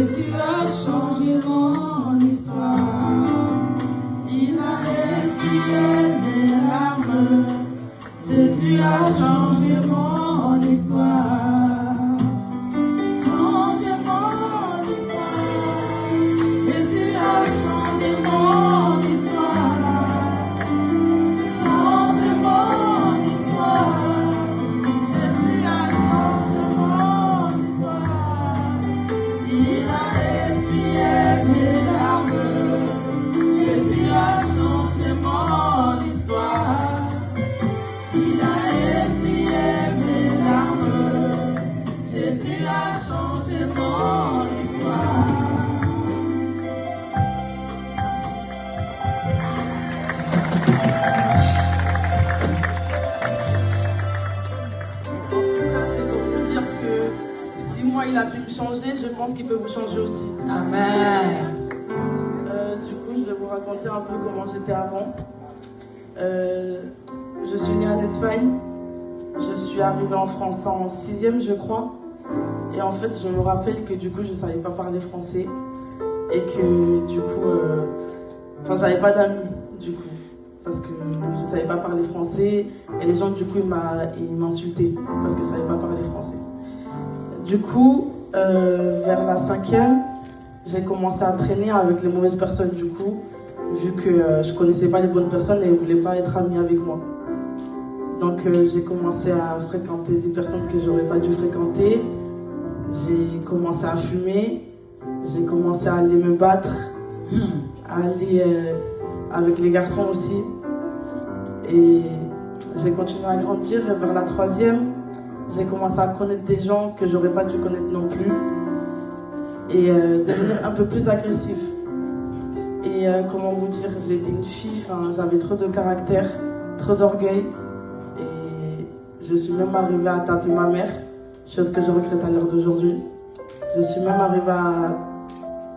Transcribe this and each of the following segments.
Jésus a changé mon histoire. Il a essuyé mes larmes. Jésus a changé mon histoire. Changé mon histoire. Jésus a changé mon histoire. Changé mon histoire. Jésus a changé mon histoire. Il a essuyé mes larmes. Jésus a changé mon histoire. Il a essuyé mes larmes. Jésus a changé mon histoire. En tout cas, c'est pour vous dire que si moi il a pu me changer, je pense qu'il peut vous changer aussi. Amen. Du coup, je vais vous raconter un peu comment j'étais avant. Je suis née en Espagne. Je suis arrivée en France en 6e, je crois. Et en fait, je me rappelle que du coup, je ne savais pas parler français. Et que du coup, j'avais pas d'amis, du coup. Parce que je ne savais pas parler français. Et les gens, du coup, ils m'insultaient parce que je ne savais pas parler français. Du coup, vers la 5e, j'ai commencé à traîner avec les mauvaises personnes, du coup, vu que je connaissais pas les bonnes personnes et ils ne voulaient pas être amis avec moi. Donc j'ai commencé à fréquenter des personnes que j'aurais pas dû fréquenter. J'ai commencé à fumer. J'ai commencé à aller me battre, à aller avec les garçons aussi. Et j'ai continué à grandir. Et vers la 3e, j'ai commencé à connaître des gens que j'aurais pas dû connaître non plus. Et devenir un peu plus agressif. Et comment vous dire, j'étais une fille, j'avais trop de caractère, trop d'orgueil. Et je suis même arrivée à taper ma mère, chose que je regrette à l'heure d'aujourd'hui. Je suis même arrivée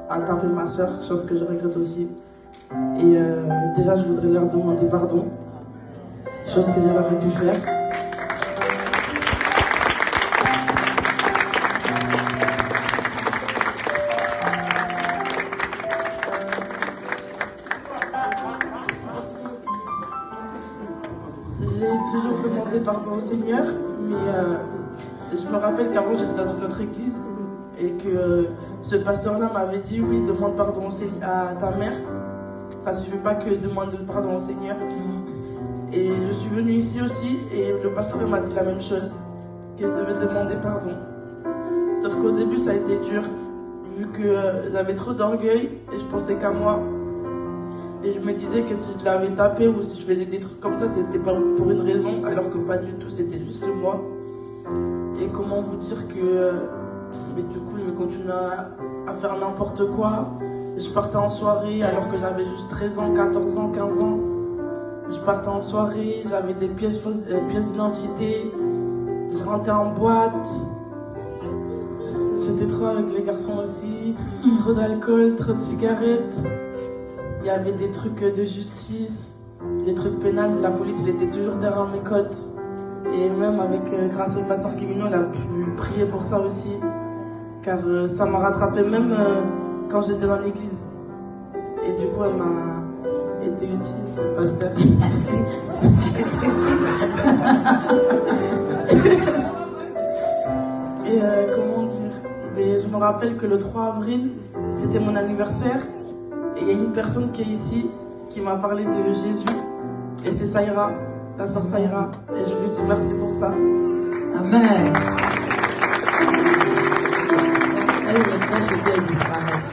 à taper ma soeur, chose que je regrette aussi. Et déjà, je voudrais leur demander pardon, chose que j'ai jamais pu faire. J'ai toujours demandé pardon au Seigneur, mais je me rappelle qu'avant j'étais dans une autre église et que ce pasteur-là m'avait dit oui, demande pardon à ta mère. Ça suffit pas que demande pardon au Seigneur. Et je suis venue ici aussi et le pasteur m'a dit la même chose, que je devais demander pardon. Sauf qu'au début ça a été dur, vu que j'avais trop d'orgueil et je pensais qu'à moi. Et je me disais que si je l'avais tapé ou si je faisais des trucs comme ça, c'était pas pour une raison, alors que pas du tout, c'était juste moi. Et comment vous dire que mais du coup, je continuais à faire n'importe quoi. Je partais en soirée alors que j'avais juste 13 ans, 14 ans, 15 ans. Je partais en soirée, j'avais des pièces d'identité. Je rentrais en boîte. J'étais trop avec les garçons aussi. Trop d'alcool, trop de cigarettes. Il y avait des trucs de justice, des trucs pénals. La police, il était toujours derrière mes côtes. Et même grâce au pasteur Kevino, il a pu prier pour ça aussi. Car ça m'a rattrapé même quand j'étais dans l'église. Et du coup, elle m'a été utile, le pasteur. Merci. Et comment dire, mais je me rappelle que le 3 avril, c'était mon anniversaire. Et il y a une personne qui est ici qui m'a parlé de Jésus. Et c'est Saïra, la sœur Saïra. Et je lui dis merci pour ça. Amen. Elle est disparaître.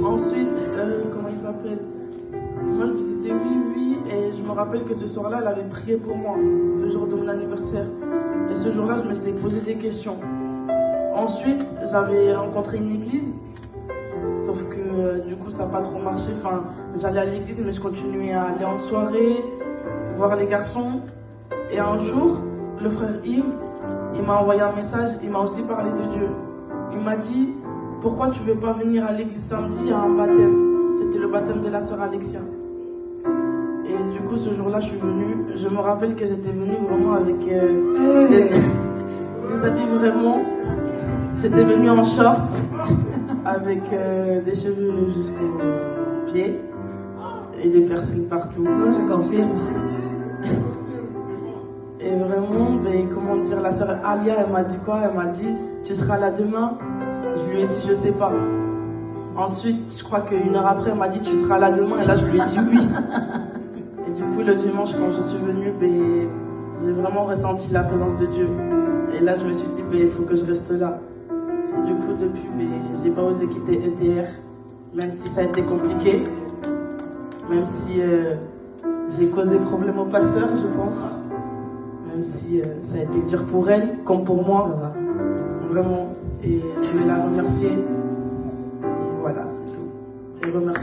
Ensuite, comment il s'appelle? Moi je lui disais oui. Et je me rappelle que ce soir-là, elle avait prié pour moi, le jour de mon anniversaire. Et ce jour-là, je me suis posé des questions. Ensuite, j'avais rencontré une église. Sauf que du coup ça n'a pas trop marché. J'allais à l'église mais je continuais à aller en soirée, voir les garçons. Et un jour, le frère Yves, il m'a envoyé un message, il m'a aussi parlé de Dieu. Il m'a dit, pourquoi tu ne veux pas venir à l'église samedi, il y a un baptême. C'était le baptême de la sœur Alexia. Et du coup ce jour-là je suis venue. Je me rappelle que j'étais venue vraiment avec des habits vraiment. J'étais venue en short avec des cheveux jusqu'aux pieds et des piercings partout. Moi, je confirme. Et vraiment, ben, comment dire, la sœur Alia, elle m'a dit quoi? Elle m'a dit, tu seras là demain? Je lui ai dit, je sais pas. Ensuite, je crois qu'une heure après, elle m'a dit, tu seras là demain? Et là, je lui ai dit oui. Et du coup, le dimanche, quand je suis venue, ben, j'ai vraiment ressenti la présence de Dieu. Et là, je me suis dit, ben, il faut que je reste là. Et du coup, depuis, ben, j'ai pas osé quitter ETR, même si ça a été compliqué, même si j'ai causé problème au pasteur, je pense, même si ça a été dur pour elle, comme pour moi, vraiment. Et je vais la remercier. Et voilà, c'est tout. Et remercier.